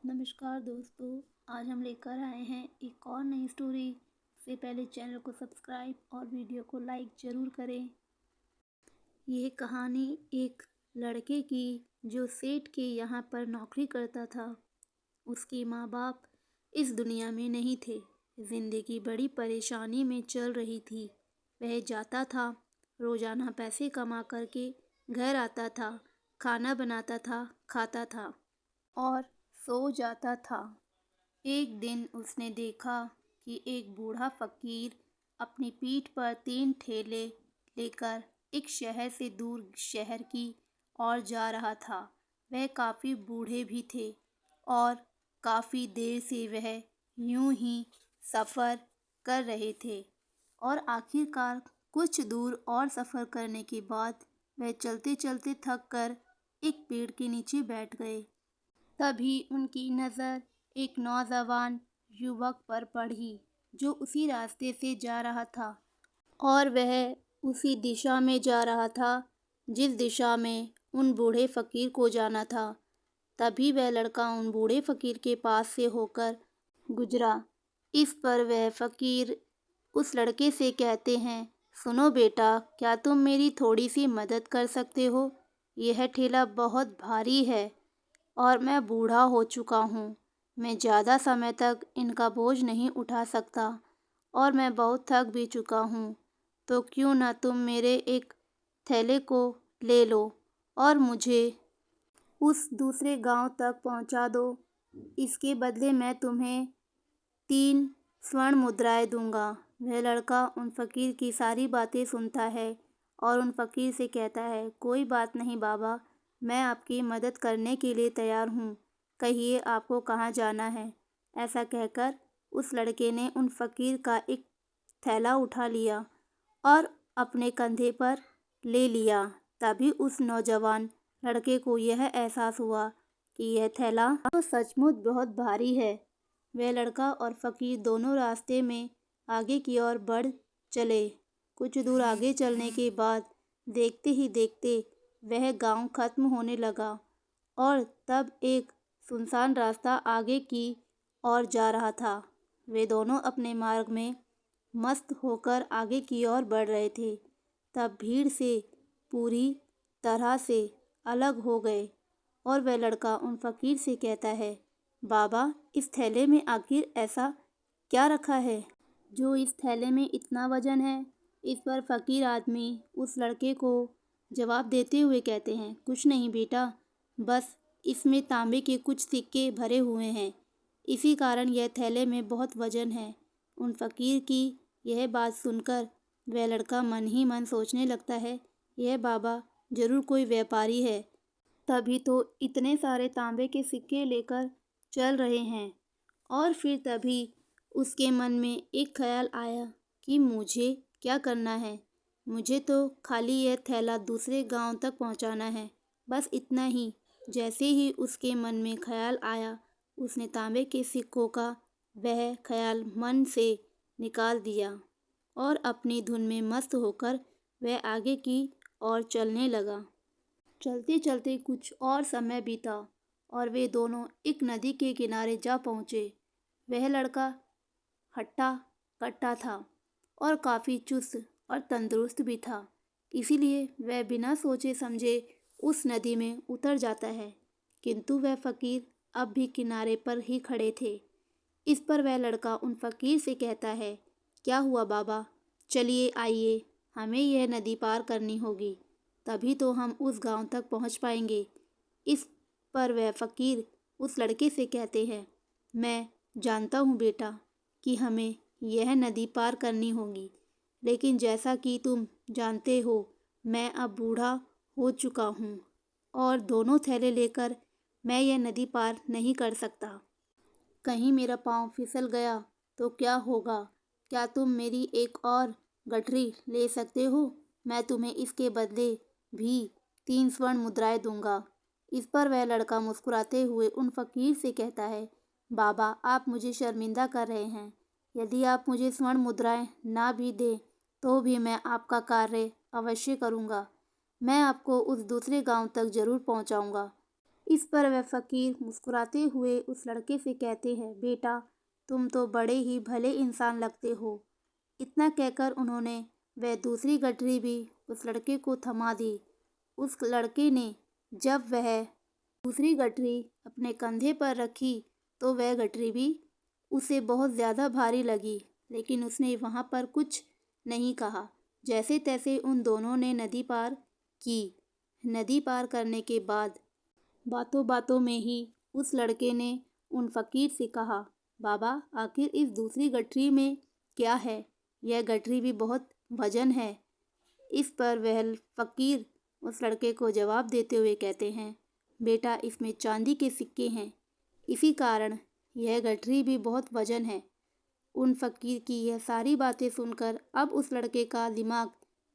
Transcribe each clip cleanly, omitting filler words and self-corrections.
नमस्कार दोस्तों, आज हम लेकर आए हैं एक और नई स्टोरी। से पहले चैनल को सब्सक्राइब और वीडियो को लाइक ज़रूर करें। यह कहानी एक लड़के की जो सेठ के यहाँ पर नौकरी करता था। उसके माँ बाप इस दुनिया में नहीं थे। ज़िंदगी बड़ी परेशानी में चल रही थी। वह जाता था, रोज़ाना पैसे कमा करके घर आता था, खाना बनाता था, खाता था और सो जाता था। एक दिन उसने देखा कि एक बूढ़ा फकीर अपनी पीठ पर 3 ठेले लेकर एक शहर से दूर शहर की ओर जा रहा था। वह काफ़ी बूढ़े भी थे और काफ़ी देर से वह यूं ही सफ़र कर रहे थे और आखिरकार कुछ दूर और सफ़र करने के बाद वह चलते चलते थक कर एक पेड़ के नीचे बैठ गए। तभी उनकी नज़र एक नौजवान युवक पर पड़ी जो उसी रास्ते से जा रहा था और वह उसी दिशा में जा रहा था जिस दिशा में उन बूढ़े फकीर को जाना था। तभी वह लड़का उन बूढ़े फकीर के पास से होकर गुजरा। इस पर वह फकीर उस लड़के से कहते हैं, सुनो बेटा, क्या तुम मेरी थोड़ी सी मदद कर सकते हो? यह ठेला बहुत भारी है और मैं बूढ़ा हो चुका हूँ। मैं ज़्यादा समय तक इनका बोझ नहीं उठा सकता और मैं बहुत थक भी चुका हूँ। तो क्यों ना तुम मेरे एक थैले को ले लो और मुझे उस दूसरे गांव तक पहुंचा दो। इसके बदले मैं तुम्हें 3 स्वर्ण मुद्राएं दूंगा। वह लड़का उन फकीर की सारी बातें सुनता है और उन फकीर से कहता है, कोई बात नहीं बाबा, मैं आपकी मदद करने के लिए तैयार हूँ। कहिए आपको कहाँ जाना है? ऐसा कहकर उस लड़के ने उन फकीर का एक थैला उठा लिया और अपने कंधे पर ले लिया। तभी उस नौजवान लड़के को यह एहसास हुआ कि यह थैला तो सचमुच बहुत भारी है। वह लड़का और फकीर दोनों रास्ते में आगे की ओर बढ़ चले। कुछ दूर आगे चलने के बाद देखते ही देखते वह गांव खत्म होने लगा और तब एक सुनसान रास्ता आगे की ओर जा रहा था। वे दोनों अपने मार्ग में मस्त होकर आगे की ओर बढ़ रहे थे। तब भीड़ से पूरी तरह से अलग हो गए और वह लड़का उन फकीर से कहता है, बाबा, इस थैले में आखिर ऐसा क्या रखा है जो इस थैले में इतना वजन है? इस पर फकीर आदमी उस लड़के को जवाब देते हुए कहते हैं, कुछ नहीं बेटा, बस इसमें तांबे के कुछ सिक्के भरे हुए हैं, इसी कारण यह थैले में बहुत वजन है। उन फकीर की यह बात सुनकर वह लड़का मन ही मन सोचने लगता है, यह बाबा जरूर कोई व्यापारी है, तभी तो इतने सारे तांबे के सिक्के लेकर चल रहे हैं। और फिर तभी उसके मन में एक ख्याल आया कि मुझे क्या करना है। मुझे तो खाली यह थैला दूसरे गांव तक पहुंचाना है, बस इतना ही। जैसे ही उसके मन में ख्याल आया, उसने तांबे के सिक्कों का वह ख्याल मन से निकाल दिया और अपनी धुन में मस्त होकर वह आगे की ओर चलने लगा। चलते चलते कुछ और समय बीता और वे दोनों एक नदी के किनारे जा पहुँचे। वह लड़का हट्टा कट्टा था और काफ़ी चुस्त और तंदुरुस्त भी था, इसीलिए वह बिना सोचे समझे उस नदी में उतर जाता है। किंतु वह फकीर अब भी किनारे पर ही खड़े थे। इस पर वह लड़का उन फकीर से कहता है, क्या हुआ बाबा, चलिए आइए, हमें यह नदी पार करनी होगी, तभी तो हम उस गांव तक पहुंच पाएंगे। इस पर वह फकीर उस लड़के से कहते हैं, मैं जानता हूँ बेटा कि हमें यह नदी पार करनी होगी, लेकिन जैसा कि तुम जानते हो, मैं अब बूढ़ा हो चुका हूँ और दोनों थैले लेकर मैं यह नदी पार नहीं कर सकता। कहीं मेरा पाँव फिसल गया तो क्या होगा? क्या तुम मेरी एक और गठरी ले सकते हो? मैं तुम्हें इसके बदले भी 3 स्वर्ण मुद्राएं दूंगा। इस पर वह लड़का मुस्कुराते हुए उन फकीर से कहता है, बाबा, आप मुझे शर्मिंदा कर रहे हैं। यदि आप मुझे स्वर्ण मुद्राएं ना भी दें तो भी मैं आपका कार्य अवश्य करूंगा। मैं आपको उस दूसरे गांव तक जरूर पहुंचाऊंगा। इस पर वह फ़कीर मुस्कुराते हुए उस लड़के से कहते हैं, बेटा तुम तो बड़े ही भले इंसान लगते हो। इतना कहकर उन्होंने वह दूसरी गठरी भी उस लड़के को थमा दी। उस लड़के ने जब वह दूसरी गठरी अपने कंधे पर रखी तो वह गठरी भी उसे बहुत ज़्यादा भारी लगी, लेकिन उसने वहाँ पर कुछ नहीं कहा। जैसे तैसे उन दोनों ने नदी पार की। नदी पार करने के बाद बातों बातों में ही उस लड़के ने उन फ़कीर से कहा, बाबा आखिर इस दूसरी गठरी में क्या है? यह गठरी भी बहुत वजन है। इस पर वह फ़कीर उस लड़के को जवाब देते हुए कहते हैं, बेटा इसमें चांदी के सिक्के हैं, इसी कारण यह गठरी भी बहुत वजन है। उन फ़कीर की यह सारी बातें सुनकर अब उस लड़के का दिमाग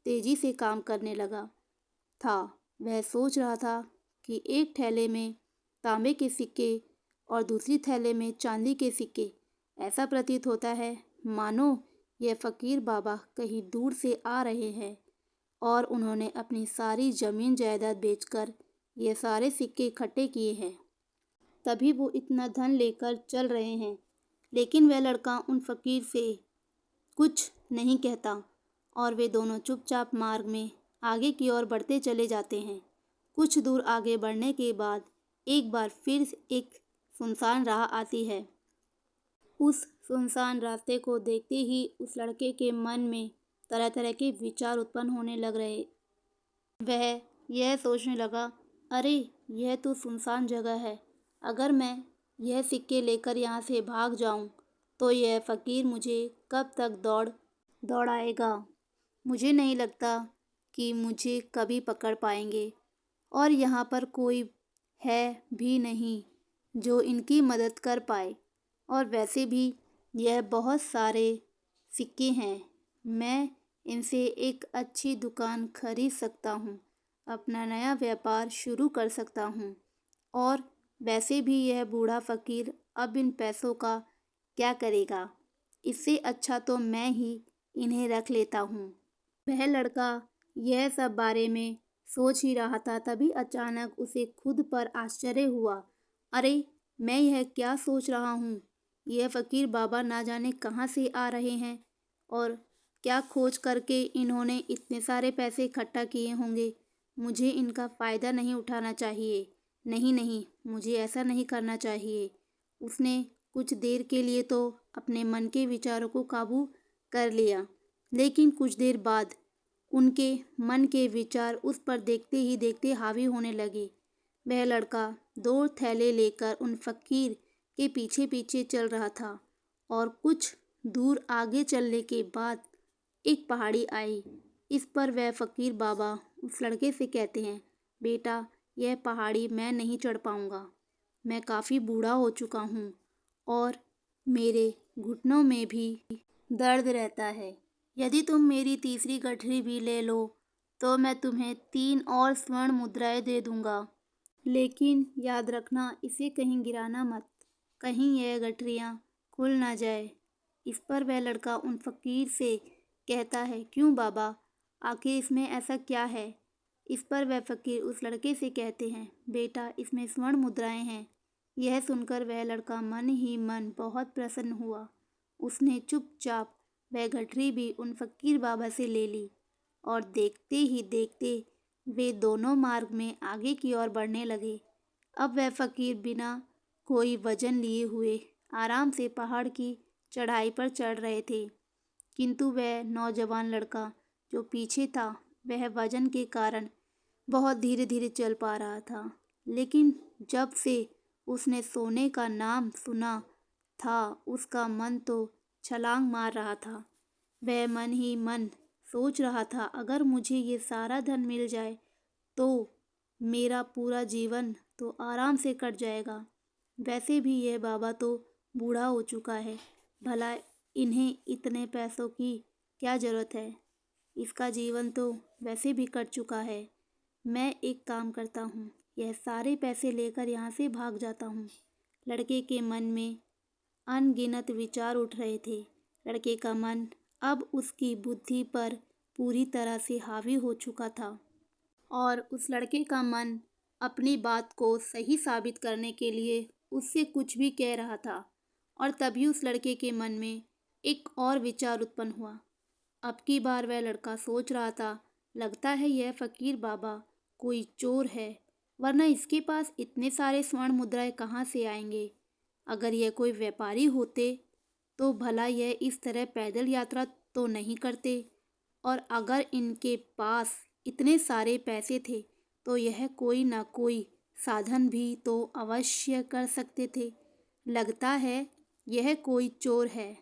तेज़ी से काम करने लगा था। वह सोच रहा था कि एक थैले में तांबे के सिक्के और दूसरी थैले में चांदी के सिक्के। ऐसा प्रतीत होता है मानो यह फ़कीर बाबा कहीं दूर से आ रहे हैं और उन्होंने अपनी सारी ज़मीन जायदाद बेचकर ये सारे सिक्के इकट्ठे किए हैं, तभी वो इतना धन लेकर चल रहे हैं। लेकिन वह लड़का उन फ़कीर से कुछ नहीं कहता और वे दोनों चुपचाप मार्ग में आगे की ओर बढ़ते चले जाते हैं। कुछ दूर आगे बढ़ने के बाद एक बार फिर एक सुनसान राह आती है। उस सुनसान रास्ते को देखते ही उस लड़के के मन में तरह तरह के विचार उत्पन्न होने लग रहे। वह यह सोचने लगा, अरे यह तो सुनसान जगह है। अगर मैं यह सिक्के लेकर यहाँ से भाग जाऊँ तो यह फ़कीर मुझे कब तक दौड़ाएगा। मुझे नहीं लगता कि मुझे कभी पकड़ पाएंगे और यहाँ पर कोई है भी नहीं जो इनकी मदद कर पाए। और वैसे भी यह बहुत सारे सिक्के हैं, मैं इनसे एक अच्छी दुकान खरीद सकता हूँ, अपना नया व्यापार शुरू कर सकता हूँ। और वैसे भी यह बूढ़ा फ़कीर अब इन पैसों का क्या करेगा? इससे अच्छा तो मैं ही इन्हें रख लेता हूँ। वह लड़का यह सब बारे में सोच ही रहा था, तभी अचानक उसे खुद पर आश्चर्य हुआ। अरे मैं यह क्या सोच रहा हूँ? यह फ़कीर बाबा ना जाने कहाँ से आ रहे हैं और क्या खोज करके इन्होंने इतने सारे पैसे इकट्ठा किए होंगे। मुझे इनका फ़ायदा नहीं उठाना चाहिए। नहीं नहीं, मुझे ऐसा नहीं करना चाहिए। उसने कुछ देर के लिए तो अपने मन के विचारों को काबू कर लिया, लेकिन कुछ देर बाद उनके मन के विचार उस पर देखते ही देखते हावी होने लगे। वह लड़का 2 थैले लेकर उन फ़कीर के पीछे पीछे चल रहा था और कुछ दूर आगे चलने के बाद एक पहाड़ी आई। इस पर वह फ़कीर बाबा उस लड़के से कहते हैं, बेटा यह पहाड़ी मैं नहीं चढ़ पाऊँगा। मैं काफ़ी बूढ़ा हो चुका हूँ और मेरे घुटनों में भी दर्द रहता है। यदि तुम मेरी तीसरी गठरी भी ले लो तो मैं तुम्हें 3 और स्वर्ण मुद्राएं दे दूँगा। लेकिन याद रखना इसे कहीं गिराना मत, कहीं यह गठरियाँ खुल ना जाए। इस पर वह लड़का उन फ़कीर से कहता है, क्यों बाबा, आखिर इसमें ऐसा क्या है? इस पर वह फ़कीर उस लड़के से कहते हैं, बेटा इसमें स्वर्ण मुद्राएं हैं। यह सुनकर वह लड़का मन ही मन बहुत प्रसन्न हुआ। उसने चुपचाप वह गठरी भी उन फ़कीर बाबा से ले ली और देखते ही देखते वे दोनों मार्ग में आगे की ओर बढ़ने लगे। अब वह फ़कीर बिना कोई वजन लिए हुए आराम से पहाड़ की चढ़ाई पर चढ़ रहे थे, किंतु वह नौजवान लड़का जो पीछे था वह वजन के कारण बहुत धीरे धीरे चल पा रहा था। लेकिन जब से उसने सोने का नाम सुना था उसका मन तो छलांग मार रहा था। वह मन ही मन सोच रहा था, अगर मुझे ये सारा धन मिल जाए तो मेरा पूरा जीवन तो आराम से कट जाएगा। वैसे भी यह बाबा तो बूढ़ा हो चुका है, भला इन्हें इतने पैसों की क्या ज़रूरत है? इसका जीवन तो वैसे भी कट चुका है। मैं एक काम करता हूँ, यह सारे पैसे लेकर यहाँ से भाग जाता हूँ। लड़के के मन में अनगिनत विचार उठ रहे थे। लड़के का मन अब उसकी बुद्धि पर पूरी तरह से हावी हो चुका था और उस लड़के का मन अपनी बात को सही साबित करने के लिए उससे कुछ भी कह रहा था। और तभी उस लड़के के मन में एक और विचार उत्पन्न हुआ। अब की बार वह लड़का सोच रहा था, लगता है यह फकीर बाबा कोई चोर है, वरना इसके पास इतने सारे स्वर्ण मुद्राएं कहाँ से आएंगे। अगर यह कोई व्यापारी होते तो भला यह इस तरह पैदल यात्रा तो नहीं करते, और अगर इनके पास इतने सारे पैसे थे तो यह कोई ना कोई साधन भी तो अवश्य कर सकते थे। लगता है यह कोई चोर है,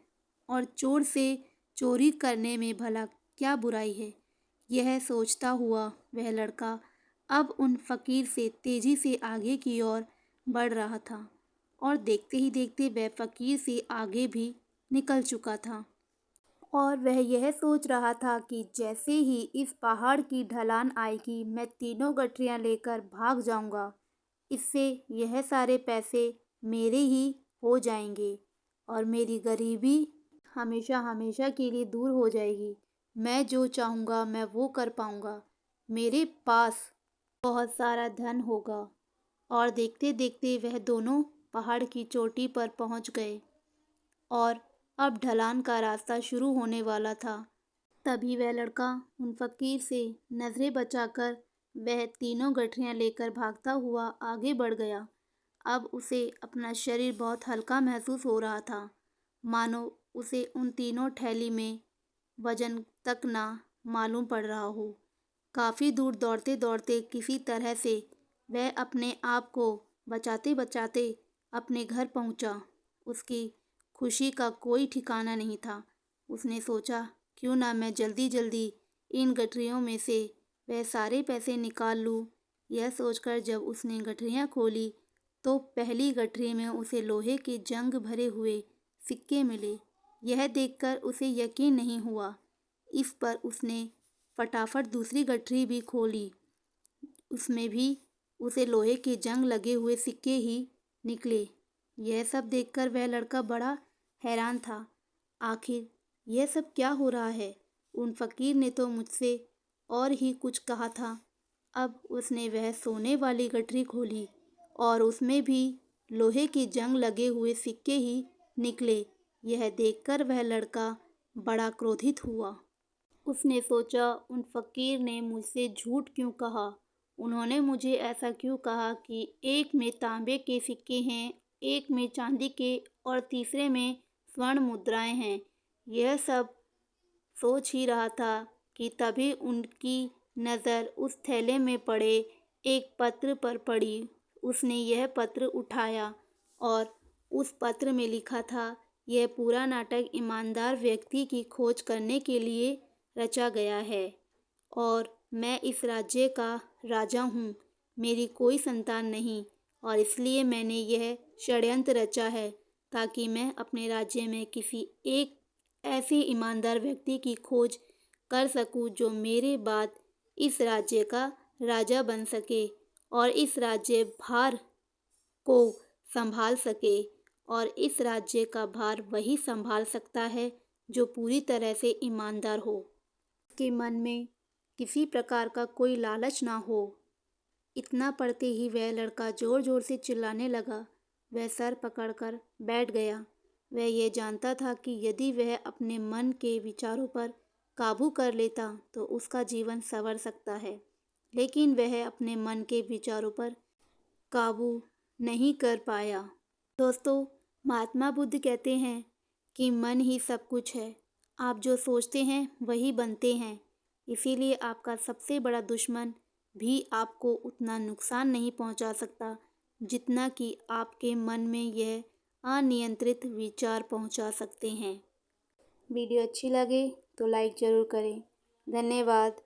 और चोर से चोरी करने में भला क्या बुराई है। यह सोचता हुआ वह लड़का अब उन फकीर से तेजी से आगे की ओर बढ़ रहा था, और देखते ही देखते वह फकीर से आगे भी निकल चुका था। और वह यह सोच रहा था कि जैसे ही इस पहाड़ की ढलान आएगी मैं तीनों गठरियाँ लेकर भाग जाऊंगा। इससे यह सारे पैसे मेरे ही हो जाएंगे और मेरी गरीबी हमेशा हमेशा के लिए दूर हो जाएगी। मैं जो चाहूँगा मैं वो कर पाऊँगा। मेरे पास बहुत सारा धन होगा। और देखते देखते वह दोनों पहाड़ की चोटी पर पहुँच गए और अब ढलान का रास्ता शुरू होने वाला था। तभी वह लड़का उन फकीर से नजरें बचाकर वह तीनों गठरियाँ लेकर भागता हुआ आगे बढ़ गया। अब उसे अपना शरीर बहुत हल्का महसूस हो रहा था, मानो उसे उन तीनों थैली में वजन तक ना मालूम पड़ रहा हो। काफ़ी दूर दौड़ते दौड़ते किसी तरह से वह अपने आप को बचाते बचाते अपने घर पहुंचा। उसकी खुशी का कोई ठिकाना नहीं था। उसने सोचा, क्यों ना मैं जल्दी जल्दी इन गठरियों में से वह सारे पैसे निकाल लूँ। यह सोचकर जब उसने गठरियाँ खोली तो पहली गठरी में उसे लोहे के जंग भरे हुए सिक्के मिले। यह देखकर उसे यकीन नहीं हुआ। इस पर उसने फटाफट दूसरी गठरी भी खोली। उसमें भी उसे लोहे के जंग लगे हुए सिक्के ही निकले। यह सब देखकर वह लड़का बड़ा हैरान था। आखिर यह सब क्या हो रहा है? उन फकीर ने तो मुझसे और ही कुछ कहा था। अब उसने वह सोने वाली गठरी खोली और उसमें भी लोहे के जंग लगे हुए सिक्के ही निकले। यह देखकर वह लड़का बड़ा क्रोधित हुआ। उसने सोचा, उन फकीर ने मुझसे झूठ क्यों कहा? उन्होंने मुझे ऐसा क्यों कहा कि एक में तांबे के सिक्के हैं, एक में चांदी के और तीसरे में स्वर्ण मुद्राएं हैं। यह सब सोच ही रहा था कि तभी उनकी नज़र उस थैले में पड़े एक पत्र पर पड़ी। उसने यह पत्र उठाया और उस पत्र में लिखा था, यह पूरा नाटक ईमानदार व्यक्ति की खोज करने के लिए रचा गया है और मैं इस राज्य का राजा हूँ। मेरी कोई संतान नहीं और इसलिए मैंने यह षड्यंत्र रचा है ताकि मैं अपने राज्य में किसी एक ऐसे ईमानदार व्यक्ति की खोज कर सकूं जो मेरे बाद इस राज्य का राजा बन सके और इस राज्य भार को संभाल सके। और इस राज्य का भार वही संभाल सकता है जो पूरी तरह से ईमानदार हो, के मन में किसी प्रकार का कोई लालच ना हो। इतना पढ़ते ही वह लड़का जोर जोर से चिल्लाने लगा। वह सर पकड़कर बैठ गया। वह यह जानता था कि यदि वह अपने मन के विचारों पर काबू कर लेता तो उसका जीवन संवर सकता है, लेकिन वह अपने मन के विचारों पर काबू नहीं कर पाया। दोस्तों, महात्मा बुद्ध कहते हैं कि मन ही सब कुछ है। आप जो सोचते हैं वही बनते हैं। इसीलिए आपका सबसे बड़ा दुश्मन भी आपको उतना नुकसान नहीं पहुंचा सकता जितना कि आपके मन में यह अनियंत्रित विचार पहुंचा सकते हैं। वीडियो अच्छी लगे तो लाइक ज़रूर करें। धन्यवाद।